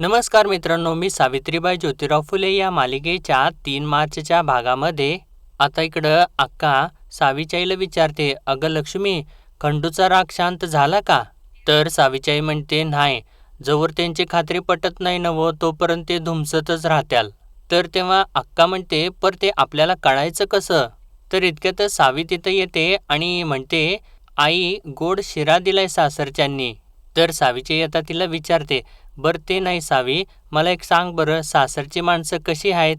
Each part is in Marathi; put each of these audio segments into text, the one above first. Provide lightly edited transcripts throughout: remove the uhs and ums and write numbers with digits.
नमस्कार मित्रांनो, मी सावित्रीबाई ज्योतिराव फुले या मालिकेच्या 3 मार्चच्या भागामध्ये आता इकडं अक्का सावीच्या आईला विचारते, अगं लक्ष्मी, खंडूचा राग शांत झाला का? तर सावीची आई म्हणते, नाही, जोवर त्यांची खात्री पटत नाही नवं तोपर्यंत ते धुमसतच राहत्याल. तर तेव्हा अक्का म्हणते, पर ते आपल्याला कळायचं कसं? तर इतक्यातच सावी तिथं येते आणि म्हणते, आई, गोड शिरा दिलाय सासरच्यांनी. तर सावीची आई आता तिला विचारते, बरं ते नाही सावी, मला एक सांग बरं, सासरची माणसं कशी आहेत?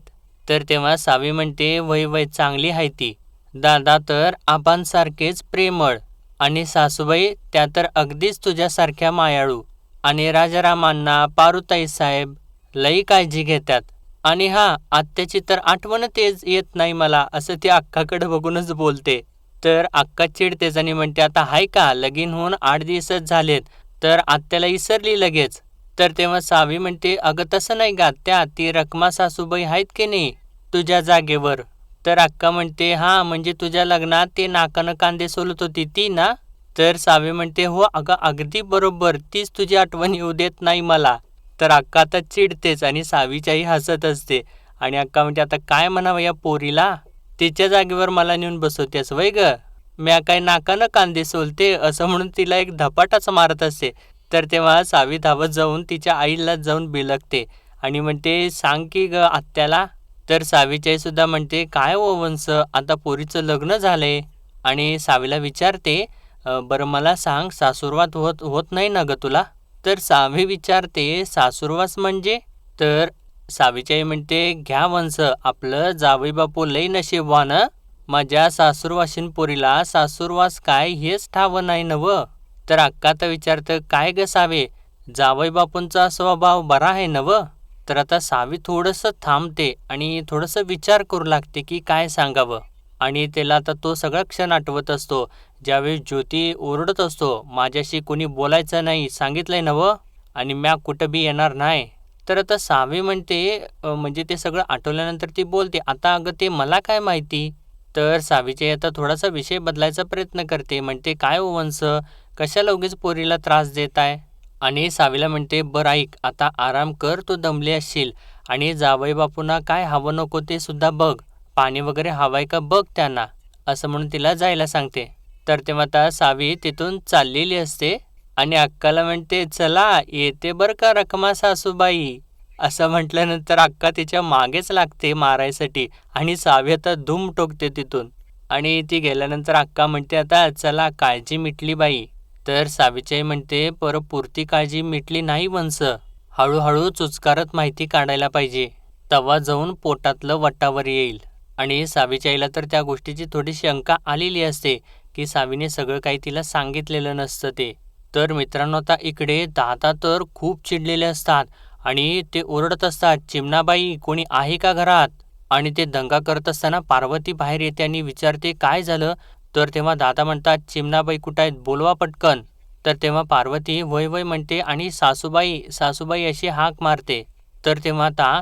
तर तेव्हा सावी म्हणते, वय वय चांगली आहे ती. दादा तर आबांसारखेच प्रेमळ आणि सासूबाई त्या तर अगदीच तुझ्यासारख्या मायाळू आणि राजारामांना पारुताई साहेब लई काळजी घेतात. आणि हा, आत्याची तर आठवणच येत नाही मला, असं ती अक्काकडे बघूनच बोलते. तर अक्का चिडतेच आणि म्हणते, आता हाय का, लगीन होऊन 8 दिवसच झालेत तर आत्याला इसरली लगेच. तर तेव्हा सावी म्हणते, अगं तसं नाही गा त्या, ती रखमा सासूबाई आहेत की नाही तुझ्या जागेवर? तर अक्का म्हणते, हां म्हणजे तुझ्या लग्नात ते नाकानं कांदे सोलत होती ती ना? तर सावी म्हणते, हो अगं अगदी बरोबर, तीच तुझी आठवण येऊ देत नाही मला. तर अक्का आता चिडतेच आणि सावीच्याही हसत असते. आणि अक्का म्हणते, आता काय म्हणावं या पोरीला, तिच्या जागेवर मला नेऊन बसवतेस वय ग, म्या काय नाकानं कांदे सोलते, असं म्हणून तिला एक धपाटाच मारत असते. तर तेव्हा सावी धावत जाऊन तिच्या आईला जाऊन बिलगते आणि म्हणते, सांग की ग आत्याला. तर सावीची आई सुद्धा म्हणते, काय हो वंश, आता पोरीचं लग्न झालंय. आणि सावीला विचारते, बरं मला सांग, सासूरवास होत होत नाही ना ग तुला? तर सावी विचारते, सासूरवास म्हणजे? तर सावीची आई म्हणते, घ्या वंश, आपलं जावई बापू लई नशीबवान, माझ्या सासूरवाशीन पोरीला सासूरवास काय हेच ठावं नाही नवं. तर अक्का तर विचारतं, काय ग सावे, जावई बापूंचा स्वभाव बरा आहे नवं? तर आता सावी थोडंसं थांबते आणि थोडंसं विचार करू लागते की काय सांगावं. आणि त्याला आता तो सगळा क्षण आठवत असतो, ज्यावेळी ज्योती ओरडत असतो, माझ्याशी कोणी बोलायचं नाही सांगितलंय नवं, आणि म्या कुठं बी येणार नाही. तर आता सावी म्हणते, म्हणजे ते सगळं आठवल्यानंतर ती बोलते, आता अगं ते मला काय माहिती? तर सावीची आई आता थोडासा विषय बदलायचा प्रयत्न करते, म्हणते, काय हो वंश, कशाला उगीच पोरीला त्रास देताय? आणि सावीला म्हणते, बरं ऐक, आता आराम कर, तू दमली असशील, आणि जावई बापूंना काय हवं नको ते सुद्धा बघ, पाणी वगैरे हवाय का बघ त्यांना, असं म्हणून तिला जायला सांगते. तर तेव्हा आता सावी तिथून चाललेली असते आणि अक्काला म्हणते, चला येते बरं का रखमा सासूबाई, असं म्हटल्यानंतर अक्का तिच्या मागेच लागते मारायसाठी आणि सावी आता धूम ठोकते तिथून. आणि ती गेल्यानंतर अक्का म्हणते, आता चला काळजी मिटली बाई. तर सावीची आई म्हणते, पुरती काळजी मिटली नाही वंश, हळूहळू चुचकारत माहिती काढायला पाहिजे, तवा जाऊन पोटातलं वटावर येईल. आणि सावीच्या आईला तर त्या गोष्टीची थोडी शंका आलेली असते की सावीने सगळं काही तिला सांगितलेलं नसतं ते. तर मित्रांनो, आता इकडे दादा तर खूप चिडलेले असतात आणि ते ओरडत असतात, चिमणाबाई कोणी आहे का घरात? आणि ते दंगा करत असताना पार्वती बाहेर येते आणि विचारते, काय झालं? तर तेव्हा दादा म्हणतात, चिमणाबाई कुठं आहेत, बोलवा पटकन. तर तेव्हा पार्वती वय वय म्हणते आणि सासूबाई सासूबाई अशी हाक मारते. तर तेव्हा आता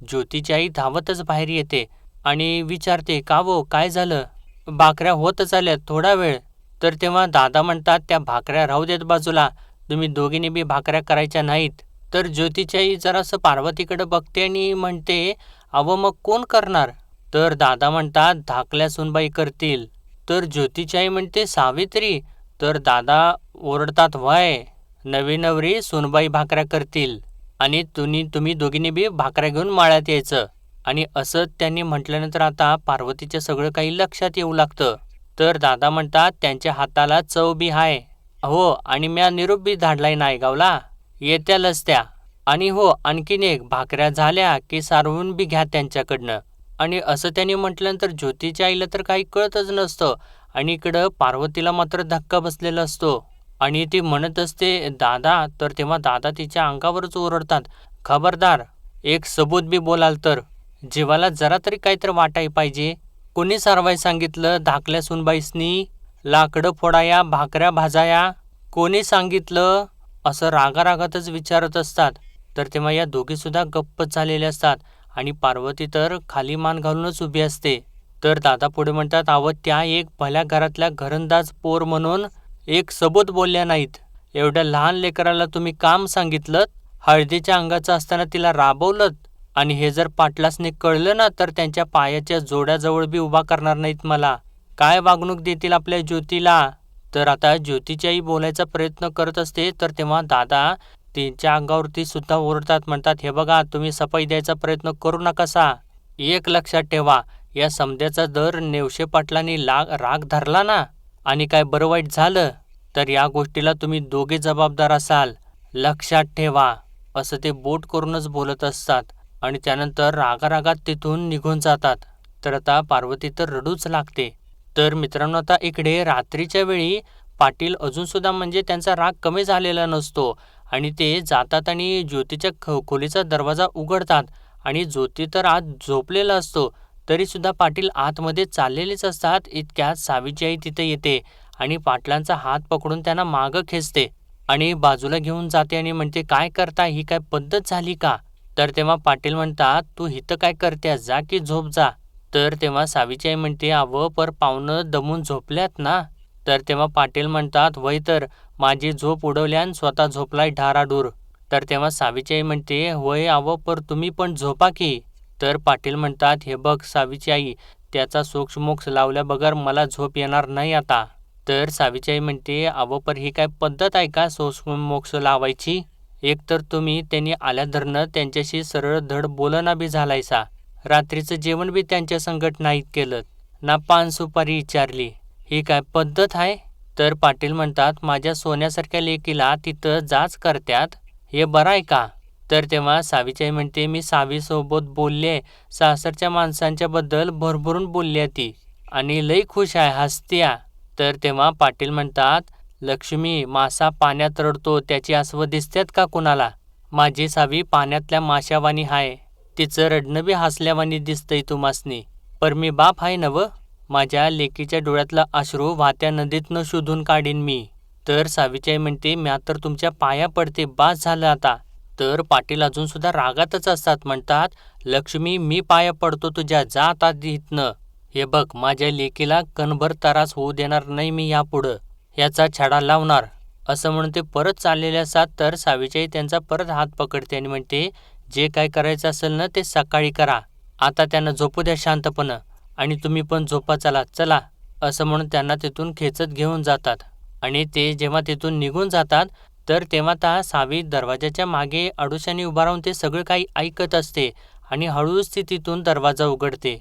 ज्योतीची आई धावतच बाहेर येते आणि विचारते, का वो काय झालं? भाकऱ्या होतच आल्यात, थोडा वेळ. तर तेव्हा दादा म्हणतात, त्या भाकऱ्या राहू देत बाजूला, तुम्ही दोघींनी बी भाकऱ्या करायच्या नाहीत. तर ज्योतीची आई जरासं पार्वतीकडे बघते आणि म्हणते, अव मग कोण करणार? तर दादा म्हणतात, धाकल्या सुनबाई करतील. तर ज्योतीची आई म्हणते, सावित्री. तर दादा ओरडतात, व्हय, नवी नवरी सुनबाई भाकऱ्या करतील आणि तुम्ही दोघींनी बी भाकऱ्या घेऊन माळ्यात यायचं. आणि असं त्यांनी म्हटल्यानंतर आता पार्वतीचं सगळं काही लक्षात येऊ लागतं. तर दादा म्हणतात, त्यांच्या हाताला चव बी हाय. हो, आणि म्या निरोप बी धाडलाय नायगावला, येत्यालच त्या. आणि हो, आणखीन एक, भाकऱ्या झाल्या की सारवून बी घ्या त्यांच्याकडनं. आणि असं त्यांनी म्हटल्यानंतर ज्योतीच्या आईला तर काही कळतच नसतं आणि इकडं पार्वतीला मात्र धक्का बसलेला असतो. आणि ती म्हणत असते, दादा. तर तेव्हा दादा तिच्या अंगावरच ओरडतात, खबरदार, एक सबूत बी बोलाल तर जीवाला जरा तरी काहीतरी वाटाय पाहिजे. कोणी सारवाय सांगितलं धाकल्या सुनबाईसनी लाकडं फोडाया भाकऱ्या भाजाया? कोणी सांगितलं? असं रागारागातच विचारत असतात. तर तेव्हा या दोघीसुद्धा गप्पच झालेल्या असतात आणि पार्वती तर खाली मान घालूनच उभी असते. तर दादा पुढे म्हणतात, अव त्या एक भल्या घरातल्या घरंदाज पोर म्हणून एक सबूत बोलल्या नाहीत. एवढ्या लहान लेकराला तुम्ही काम सांगितलं हळदीच्या अंगाचं असताना तिला राबवलं आणि हे जर पाटलासने कळलं ना तर त्यांच्या पायाच्या जोड्याजवळ बी उभा करणार नाहीत मला. काय वागणूक देतील आपल्या ज्योतीला. तर आता ज्योतीची आई बोलायचा प्रयत्न करत असते तर तेव्हा दादा त्यांच्या अंगावरती सुद्धा ओरडतात. म्हणतात, हे बघा तुम्ही सफाई द्यायचा प्रयत्न करू नकासा. एक लक्षात ठेवा, या समद्याचा जर नेवशे पाटलांनी राग धरला ना आणि काय बरं वाईट झालं तर या गोष्टीला तुम्ही दोघे जबाबदार असाल. लक्षात ठेवा. असं ते बोट करूनच बोलत असतात आणि त्यानंतर रागारागात तिथून निघून जातात. तर आता पार्वती तर रडूच लागते. तर मित्रांनो, आता इकडे रात्रीच्या वेळी पाटील अजूनसुद्धा म्हणजे त्यांचा राग कमी झालेला नसतो आणि ते जातात आणि ज्योतीच्या खोलीचा दरवाजा उघडतात आणि ज्योती तर आत झोपलेला असतो. तरीसुद्धा पाटील आतमध्ये चाललेलेच असतात. इतक्यात सावीची आई तिथे येते आणि पाटलांचा हात पकडून त्यांना मागं खेचते आणि बाजूला घेऊन जाते आणि म्हणते, काय करताय, ही काय पद्धत झाली का. तर तेव्हा पाटील म्हणतात, तू इथं काय करतेस, जा की झोप जा. तर तेव्हा सावीची आई म्हणते, अवं पर पाहुणं दमून झोपल्यात ना. तर तेव्हा पाटील म्हणतात, वय तर माझी झोप उडवल्या आणि स्वतः झोपलाय ढाराडूर. तर तेव्हा सावीची आई म्हणते, वय अवं पर तुम्ही पण झोपा की. तर पाटील म्हणतात, हे बघ सावीची आई, त्याचा सोक्षमोक्ष लावल्या बगर मला झोप येणार नाही आता. तर सावीची आई म्हणते, अवं पर ही काय पद्धत आहे का सोक्षमोक्ष लावायची. एकतर तुम्ही त्यांनी आल्या धरणं त्यांच्याशी सरळ धड बोलना बी झालायसा. रात्रीचं जेवण बी त्यांच्या संगट नाहीत केलं ना, पान सुपारी विचारली. ही काय पद्धत आहे. तर पाटील म्हणतात, माझ्या सोन्यासारख्या लेकीला तिथं जाच करत्यात, हे बरं आहे का. तर तेव्हा सावीची आई म्हणते, मी सावीसोबत बोलले, सासरच्या माणसांच्या बद्दल भरभरून बोलल्या ती आणि लई खुश आहे, हसत्या. तर तेव्हा पाटील म्हणतात, लक्ष्मी, मासा पाण्यात रडतो त्याची अस्वं दिसतात का कुणाला. माझी सावी पाण्यातल्या माशावानी हाय, तिचं रडणं बी हसल्यावानी दिसतंय तुम्हासनी. पर मी बाप आहे नव, माझ्या लेकीच्या डोळ्यातला अश्रू वाहत्या नदीतनं शोधून काढीन मी. तर सावीची आई म्हणते, म्या तर तुमच्या पाया पडते, बास झालं आता. तर पाटील अजून सुद्धा रागातच असतात. म्हणतात, लक्ष्मी, मी पाया पडतो तुझ्या, जा आता इथनं. हे बघ, माझ्या लेकीला कणभर त्रास होऊ देणार नाही मी यापुढं, ह्याचा छडा लावणार. असं म्हणून ते परत चाललेले असतात. तर सावीची आई त्यांचा परत हात पकडते आणि म्हणते, जे काय करायचं असेल ना ते सकाळी करा, आता त्यांना झोपू द्या शांतपणं आणि तुम्ही पण झोपा, चला चला. असं म्हणून त्यांना तिथून खेचत घेऊन जातात आणि ते जेव्हा तिथून निघून जातात तर तेव्हा त्या सावी दरवाजाच्या मागे आडोशाने उभा राहून ते सगळं काही ऐकत असते आणि हळूच ती तिथून दरवाजा उघडते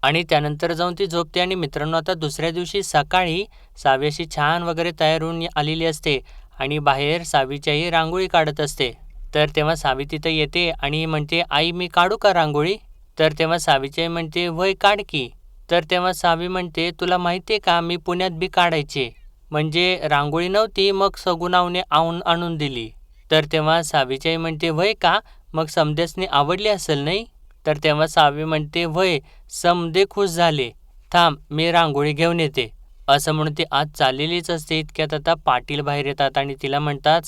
आणि त्यानंतर जाऊन ती झोपते. आणि मित्रांनो, आता दुसऱ्या दिवशी सकाळी सावी अशी छान वगैरे तयार होऊन आलेली असते आणि बाहेर सावीची आई रांगोळी काढत असते. तर तेव्हा सावी तिथं येते आणि म्हणते, आई मी काढू का रांगोळी. तर तेव्हा सावीची आई म्हणते, वय काढ की. तर तेव्हा सावी म्हणते, तुला माहिती आहे का, मी पुण्यात बी काढायचे, म्हणजे रांगोळी नव्हती मग सगुणावने आणून दिली. तर तेव्हा सावीची आई म्हणते, वय का, मग समद्यासनी आवडली असेल नाही. तर तेव्हा सावी म्हणते, वय समदे खुश झाले, थांब मी रांगोळी घेऊन येते. असं म्हणून ती आज चाललेलीच असते. इतक्यात आता पाटील बाहेर येतात आणि तिला म्हणतात,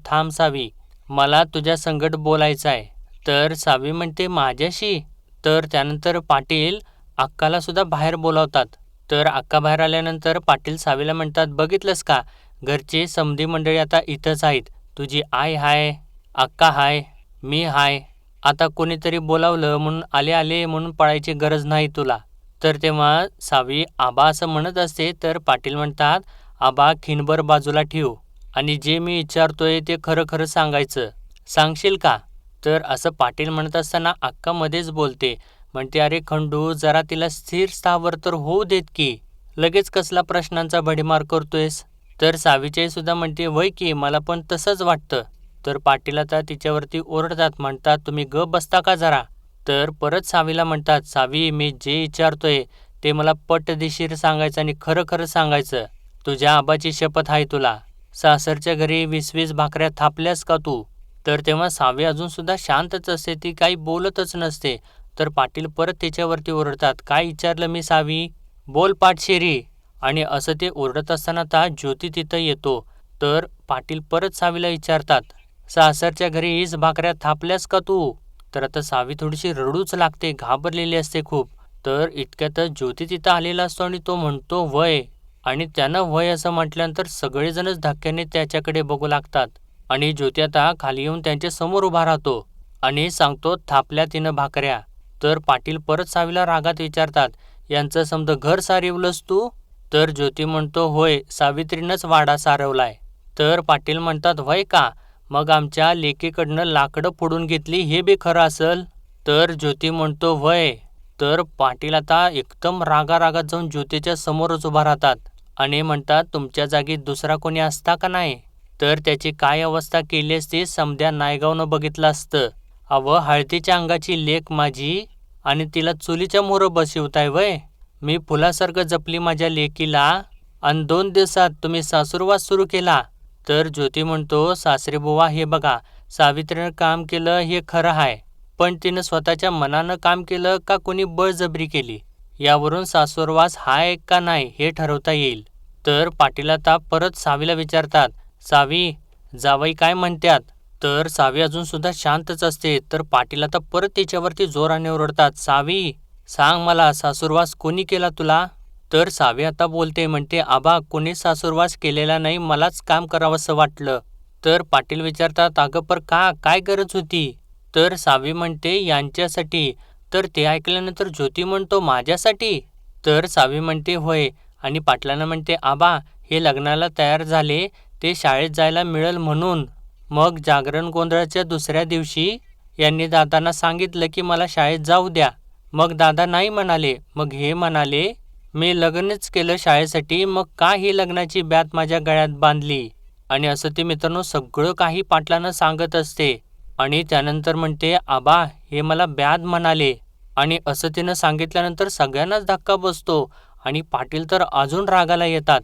थांब सावी, मला तुझ्या संगट बोलायचं आहे. तर सावी म्हणते, माझ्याशी. तर त्यानंतर पाटील अक्काला सुद्धा बाहेर बोलावतात. तर अक्का बाहेर आल्यानंतर पाटील सावीला म्हणतात, बघितलंस का, घरचे समधी मंडळी आता इथंच आहेत, तुझी आई हाय, अक्का हाय, मी हाय, आता कोणीतरी बोलावलं म्हणून आले म्हणून पळायची गरज नाही तुला. तर तेव्हा सावी आबा असं म्हणत असते. तर पाटील म्हणतात, आबा खिनभर बाजूला ठेव आणि जे मी विचारतोय ते खरं खरं सांगायचं, सांगशील का. तर असं पाटील म्हणत असताना अक्का मध्येच बोलते, म्हणते, अरे खंडू, जरा तिला स्थिर स्थावर तर होऊ देत की, लगेच कसला प्रश्नांचा भडीमार करतोयस. तर सावीची सुद्धा म्हणते, वय की, मला पण तसंच वाटतं. तर पाटील आता तिच्यावरती ओरडतात, म्हणतात, तुम्ही गप बसता का जरा. तर परत सावीला म्हणतात, सावी, मी जे विचारतोय ते मला पटदिशीर सांगायचं आणि खरं खरं सांगायचं, तुझ्या आबाची शपथ आहे तुला, सासरच्या घरी 20-20 भाकऱ्या थापल्यास का तू. तर तेव्हा सावी अजून सुद्धा शांतच असते, ती काही बोलतच नसते. तर पाटील परत त्याच्यावरती ओरडतात, काय विचारलं मी सावी, बोल पाटशेरी. आणि असं ते ओरडत असताना आता ज्योती तिथं येतो. तर पाटील परत सावीला विचारतात, सासरच्या घरी 20 भाकऱ्या थापल्यास का तू. तर आता सावी थोडीशी रडूच लागते, घाबरलेली असते खूप. तर इतक्यातच ज्योती तिथं आलेला असतो आणि तो म्हणतो, वय. आणि त्यानं वय असं म्हटल्यानंतर सगळेजणच धक्क्याने त्याच्याकडे बघू लागतात. आणि ज्योती आता खाली येऊन त्यांच्या समोर उभा राहतो आणि सांगतो, थापल्या तिनं भाकऱ्या. तर पाटील परत सावीला रागात विचारतात, यांचं समजा घर सारवलंस तू? तर ज्योती म्हणतो, होय, सावित्रीनंच वाडा सारवलाय. तर पाटील म्हणतात, होय का? मग आमच्या लेकीकडनं लाकडं फोडून घेतली हे बी खरं असल? तर ज्योती म्हणतो, होय. तर पाटील आता एकदम रागारागात जाऊन ज्योतीच्या समोरच उभा राहतात आणि म्हणतात, तुमच्या जागी दुसरा कोणी असता का नाही? तर त्याची काय अवस्था केली असती समध्या नायगावनं बघितलं असतं. अव हळदीच्या अंगाची लेक माझी आणि तिला चुलीच्या मोहरं बसवताय वय? मी फुलासारखं जपली माझ्या लेकीला आणि 2 दिवसात तुम्ही सासूरवास सुरू केला. तर ज्योती म्हणतो, सासरे बुवा हे बघा, सावित्रीनं काम केलं हे खरं आहे, पण तिनं स्वतःच्या मनानं काम केलं का कोणी बळजबरी केली, यावरून सासूरवास हाय का नाही हे ठरवता येईल. तर पाटील आता परत सावीला विचारतात, सावी, जावई काय म्हणतात? तर सावी अजून सुद्धा शांतच असते. तर पाटील आता परत तिच्यावरती जोराने ओरडतात, सावी, सांग मला, सासूरवास कोणी केला तुला? तर सावी आता बोलते, म्हणते, आबा, कोणी सासूरवास केलेला नाही, मलाच काम करावंसं वाटलं. तर पाटील विचारतात, अगं पर का, काय गरज होती? तर सावी म्हणते, यांच्यासाठी. तर ते ऐकल्यानंतर ज्योती म्हणतो, माझ्यासाठी? तर सावी म्हणते, होय. आणि पाटलांना म्हणते, आबा, हे लग्नाला तयार झाले ते शाळेत जायला मिळेल म्हणून. मग जागरण गोंधळाच्या दुसऱ्या दिवशी यांनी दादांना सांगितलं की मला शाळेत जाऊ द्या. मग दादा नाही म्हणाले. मग हे म्हणाले, मी लग्नच केलं शाळेसाठी, मग का ही लग्नाची ब्यात माझ्या गळ्यात बांधली? आणि असं ते मित्रांनो सगळं काही पाटलानं सांगत असते. आणि त्यानंतर म्हणते, आबा, हे मला ब्याद म्हणाले. आणि असं तिनं सांगितल्यानंतर सगळ्यांनाच धक्का बसतो आणि पाटील तर अजून रागाला येतात.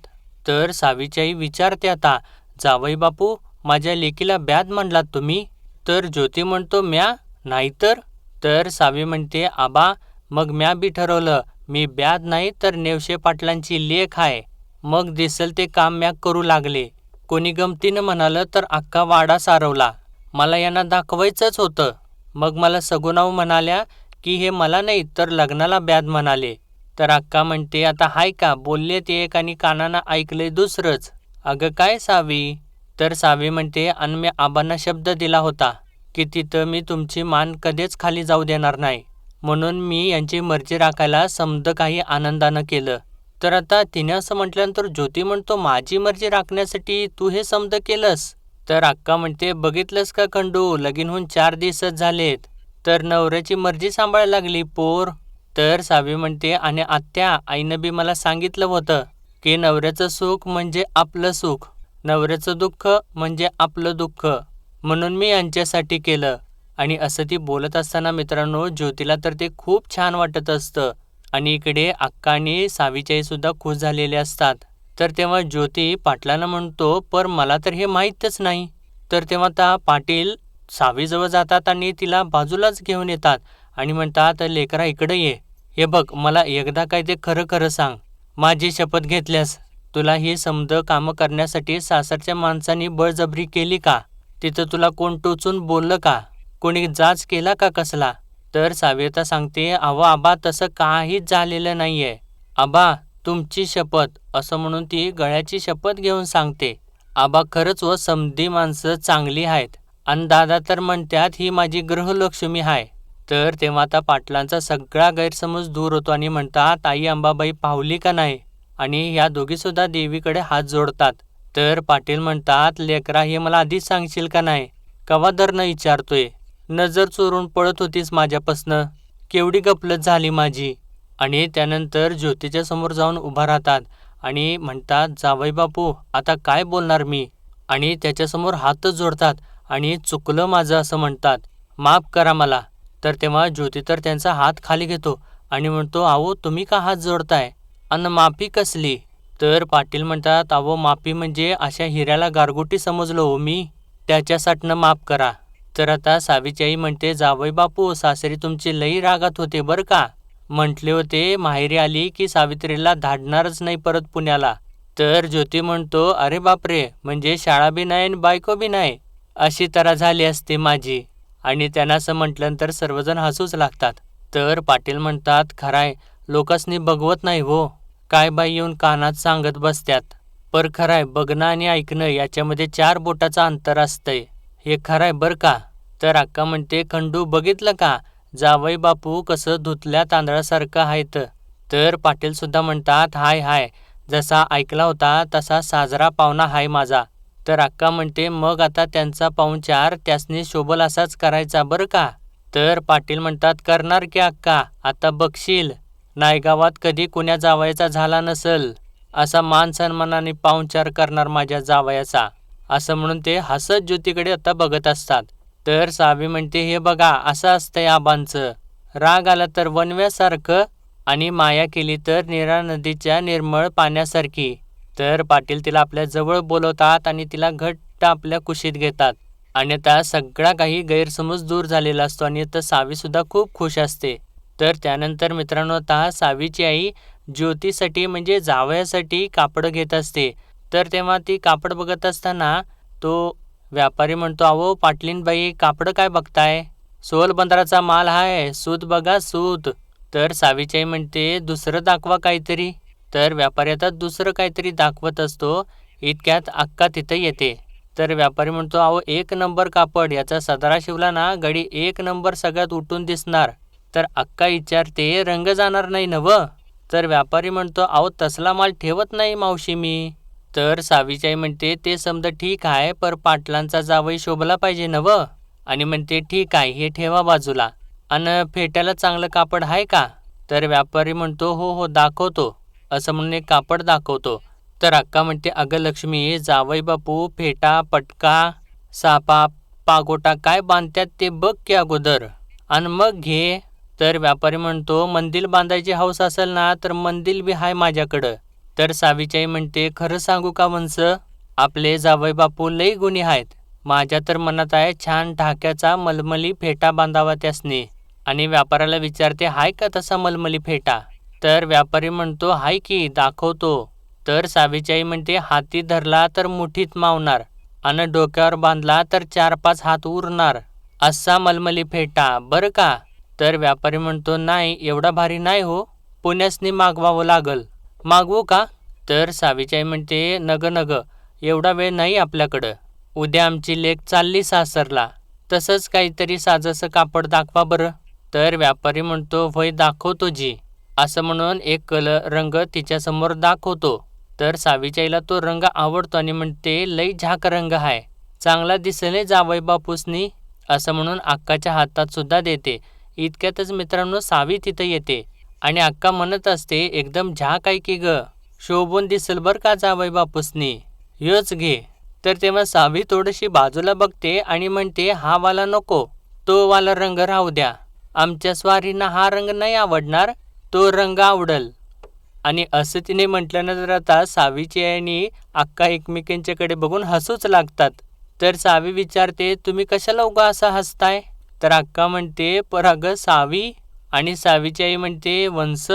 तर सावीची आई विचारते आता, जावई बापू, माझ्या लेकीला ब्याद म्हणलात तुम्ही? तर ज्योती म्हणतो, म्या नाहीतर? तर सावी म्हणते, आबा, मग म्या बी ठरवलं, मी ब्याद नाही तर नेवशे पाटलांची लेक आहे. मग दिसल ते काम म्या करू लागले. कोणी गमतीनं म्हणालं तर अख्खा वाडा सारवला. मला यांना दाखवायचंच होतं. मग मला सगुनाव म्हणाल्या की हे मला नाही तर लग्नाला ब्याद म्हणाले. तर अक्का म्हणते, आता हाय का, बोलले ते एक आणि कानानं ऐकलंय दुसरंच. अगं काय सावी? तर सावी म्हणते, आणि मी आबांना शब्द दिला होता की तिथं मी तुमची मान कधीच खाली जाऊ देणार नाही, म्हणून मी यांची मर्जी राखायला समद काही आनंदानं केलं. तर आता तिने असं म्हटल्यानंतर ज्योती म्हणतो, माझी मर्जी राखण्यासाठी तू हे समद केलंस? तर अक्का म्हणते, बघितलंस का खंडू, लगीन होऊन 4 दिवसच झालेत, तर नवऱ्याची मर्जी सांभाळायला लागली पोर. तर सावी म्हणते, आणि आत्या, आईनं बी मला सांगितलं होतं की नवऱ्याचं सुख म्हणजे आपलं सुख, नवऱ्याचं दुःख म्हणजे आपलं दुःख, म्हणून मी यांच्यासाठी केलं. आणि असं ती बोलत असताना मित्रांनो ज्योतीला तर ते खूप छान वाटत असतं. आणि इकडे अक्का आणि सावीच्याही सुद्धा खुश झालेले असतात. तर तेव्हा ज्योती पाटलांना म्हणतो, पर मला तर हे माहीतच नाही. तर तेव्हा आता पाटील सावीजवळ जातात आणि तिला बाजूलाच घेऊन येतात आणि म्हणतात, लेकरा इकडे ये, हे बघ, मला एकदा काय ते खरं खरं सांग, माझी शपथ घेतल्यास तुला ही समद कामं करण्यासाठी सासरच्या माणसांनी बळजबरी केली का? तिथं तुला कोण टोचून बोललं का? कोणी जाच केला का कसला? तर साविता सांगते, अहो आबा, तसं काहीच झालेलं नाहीये. आबा, तुमची शपथ, असं म्हणून ती गळ्याची शपथ घेऊन सांगते. आबा, खरंच व समधी माणसं चांगली आहेत आणि दादा तर म्हणतात ही माझी गृहलक्ष्मी आहे. तर तेव्हा आता पाटलांचा सगळा गैरसमज दूर होतो आणि म्हणतात, आई अंबाबाई पावली का नाही? आणि ह्या दोघी सुद्धा देवीकडे हात जोडतात. तर पाटील म्हणतात, लेकरा, हे मला आधीच सांगशील का नाही? कवा दरनं विचारतोय, नजर चोरून पळत होतीस माझ्यापासनं, केवढी गपलत झाली माझी. आणि त्यानंतर ज्योतीच्या समोर जाऊन उभा राहतात आणि म्हणतात, जावई बापू, आता काय बोलणार मी? आणि त्याच्यासमोर हातच जोडतात आणि चुकलं माझं असं म्हणतात, माफ करा मला. तर तेव्हा ज्योती तर त्यांचा हात खाली घेतो आणि म्हणतो, अहो तुम्ही का हात जोडताय आणि माफी कसली? तर पाटील म्हणतात, अहो माफी म्हणजे अशा हिऱ्याला गारगोटी समजलो हो मी, त्याच्यासाठीनं माफ करा. तर आता सावीची आई म्हणते, जावई बापू, सासरी तुमची लई रागात होते बरं का, म्हटले होते माहेरी आली की सावित्रीला धाडणारच नाही परत पुण्याला. तर ज्योती म्हणतो, अरे बापरे, म्हणजे शाळा बी नाही आणि बायको बी नाही, अशी तऱ्हा झाली असते माझी. आणि त्यांना असं म्हटल्यानंतर सर्वजण हसूच लागतात. तर पाटील म्हणतात, खराय, लोकांसनी बघवत नाही हो, काय बाई येऊन कानात सांगत बसत्यात, पर खरंय, बघणं आणि ऐकणं याच्यामध्ये 4 बोटाचं अंतर असतंय, हे खरंय बरं का. तर अक्का म्हणते, खंडू बघितलं का, जावई बापू कसं धुतल्या तांदळासारखं आहेत. तर पाटील सुद्धा म्हणतात, हाय हाय, जसा ऐकला होता तसा साजरा पाहुणा हाय माझा. तर अक्का म्हणते, मग आता त्यांचा पाहुणचार त्यासनी शोभल असाच करायचा बरं का. तर पाटील म्हणतात, करणार की अक्का, आता बघशील, नायगावात कधी कुण्या जावयाचा झाला नसल असा मान सन्मानाने पाहुणचार करणार माझ्या जावयाचा, असं म्हणून ते हसत ज्योतीकडे आता बघत असतात. तर सावी म्हणते, हे बघा असं असतंय आबांचं, राग आला तर वनव्यासारखं आणि माया केली तर नीरा नदीच्या निर्मळ पाण्यासारखी. तर पाटील तिला आपल्या जवळ बोलवतात आणि तिला घट्ट आपल्या कुशीत घेतात आणि आता सगळा काही गैरसमज दूर झालेला असतो आणि आता सावीसुद्धा खूप खुश असते. तर त्यानंतर मित्रांनो, आता सावीची आई ज्योतीसाठी म्हणजे जावयासाठी कापडं घेत असते. तर तेव्हा ती कापड बघत असताना तो व्यापारी म्हणतो, अहो पाटलीनबाई, कापडं काय बघताय, सोलबंदराचा माल हाय, सूत बघा सूत. तर सावीची आई म्हणते, दुसरं दाखवा काहीतरी. तर व्यापारी आता दुसरं काहीतरी दाखवत असतो, इतक्यात अक्का तिथं येते. तर व्यापारी म्हणतो, अहो 1 नंबर कापड, याचा सदरा शिवला ना गडी 1 नंबर सगळ्यात उठून दिसणार. तर अक्का विचारते, रंग जाणार नाही नवं. तर व्यापारी म्हणतो, अहो तसला माल ठेवत नाही मावशी मी. तर सावीची आई म्हणते, ते समजा ठीक आहे, पर पाटलांचा जावई शोभला पाहिजे नवं. आणि म्हणते, ठीक आहे, हे ठेवा बाजूला. आणि फेट्याला चांगलं कापड आहे का. तर व्यापारी म्हणतो, हो हो दाखवतो, असं म्हणून एक कापड दाखवतो. तर अक्का म्हणते, अगं लक्ष्मी, जावई बापू फेटा पटका सापा पागोटा काय बांधतात ते बघ की अगोदर, आणि मग घे. तर व्यापारी म्हणतो, मंदिल बांधायची हौस असेल ना तर मंदिल बी हाय माझ्याकडं. तर सावीची आई म्हणते, खरं सांगू का वंस, आपले जावई बापू लई गुणी आहेत. माझ्या तर मनात आहे छान ढाक्याचा मलमली फेटा बांधावा त्यासनी. आणि व्यापाऱ्याला विचारते, हाय का तसा मलमली फेटा. तर व्यापारी म्हणतो, हाय की, दाखवतो. तर सावीची आई म्हणते, हाती धरला तर मुठीत मावणार आणि डोक्यावर बांधला तर 4-5 हात उरणार असा मलमली फेटा बरं का. तर व्यापारी म्हणतो, नाही एवढा भारी नाही हो, पुण्यासनी मागवावं लागल. मागवू का. तर सावीची आई म्हणते, नग नग, एवढा वेळ नाही आपल्याकडं, उद्या आमची लेक चालली सासरला, तसंच काहीतरी साजसं कापड दाखवा बरं. तर व्यापारी म्हणतो, होय दाखवतो जी, असं म्हणून एक रंग तिच्यासमोर दाखवतो. तर सावीच्या आईला तो रंग आवडतो आणि म्हणते, लई झाक रंग हाय, चांगला दिसले जावई बापूसनी, असं म्हणून अक्काच्या हातात सुद्धा देते. इतक्यातच मित्रांनो सावी तिथं येते आणि अक्का म्हणत असते, एकदम झाक आहे की ग, शोभून दिसल बर का जावई बापूसनी, ह्योच घे. तर तेव्हा सावी थोडीशी बाजूला बघते आणि म्हणते, हा वाला नको, तो वाला रंग राहू द्या, आमच्या स्वारींना हा रंग नाही आवडणार, तो रंग आवडल. आणि असं तिने म्हटल्यानंतर आता सावीची आणि अक्का एकमेकांच्याकडे बघून हसूच लागतात. तर सावी विचारते, तुम्ही कशाला उगा असा हसताय. तर अक्का म्हणते, पर अगं सावी. आणि सावीची आई म्हणते, वंस,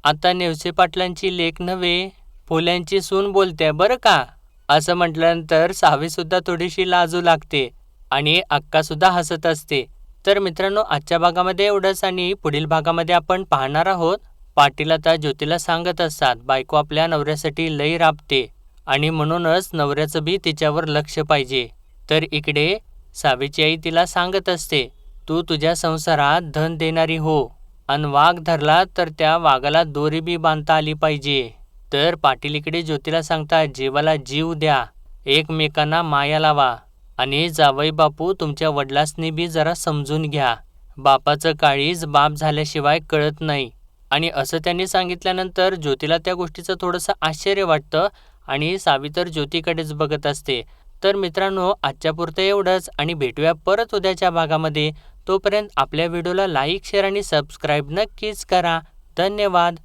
आता नेवसे पाटलांची लेक नव्हे, फुल्यांची सून बोलते बरं का. असं म्हटल्यानंतर सावीसुद्धा थोडीशी लाजू लागते आणि अक्कासुद्धा हसत असते. तर मित्रांनो, आजच्या भागामध्ये एवढंच आणि पुढील भागामध्ये आपण पाहणार आहोत, पाटील आता ज्योतीला सांगत असतात, बायको आपल्या नवऱ्यासाठी लई राबते आणि म्हणूनच नवऱ्याचं बी तिच्यावर लक्ष पाहिजे. तर इकडे सावीची आई तिला सांगत असते, तू तुझ्या संसारात धन देणारी हो, आणि वाघ धरला तर त्या वाघाला दोरी बी बांधता आली पाहिजे. तर पाटील इकडे ज्योतीला सांगतात, जीवाला जीव द्या, एकमेकांना माया लावा आणि जावई बापू तुमच्या वडिलांनी बी जरा समजून घ्या, बापाचं काळीज बाप झाल्याशिवाय कळत नाही. आणि असं त्यांनी सांगितल्यानंतर ज्योतीला त्या गोष्टीचं थोडंसं आश्चर्य वाटतं आणि सावी तर ज्योतीकडेच बघत असते. तर मित्रांनो, आजच्यापुरतं एवढंच आणि भेटूया परत उद्याच्या भागामध्ये. तोपर्यंत आपल्या व्हिडिओला लाईक, शेअर आणि सबस्क्राईब नक्कीच करा. धन्यवाद.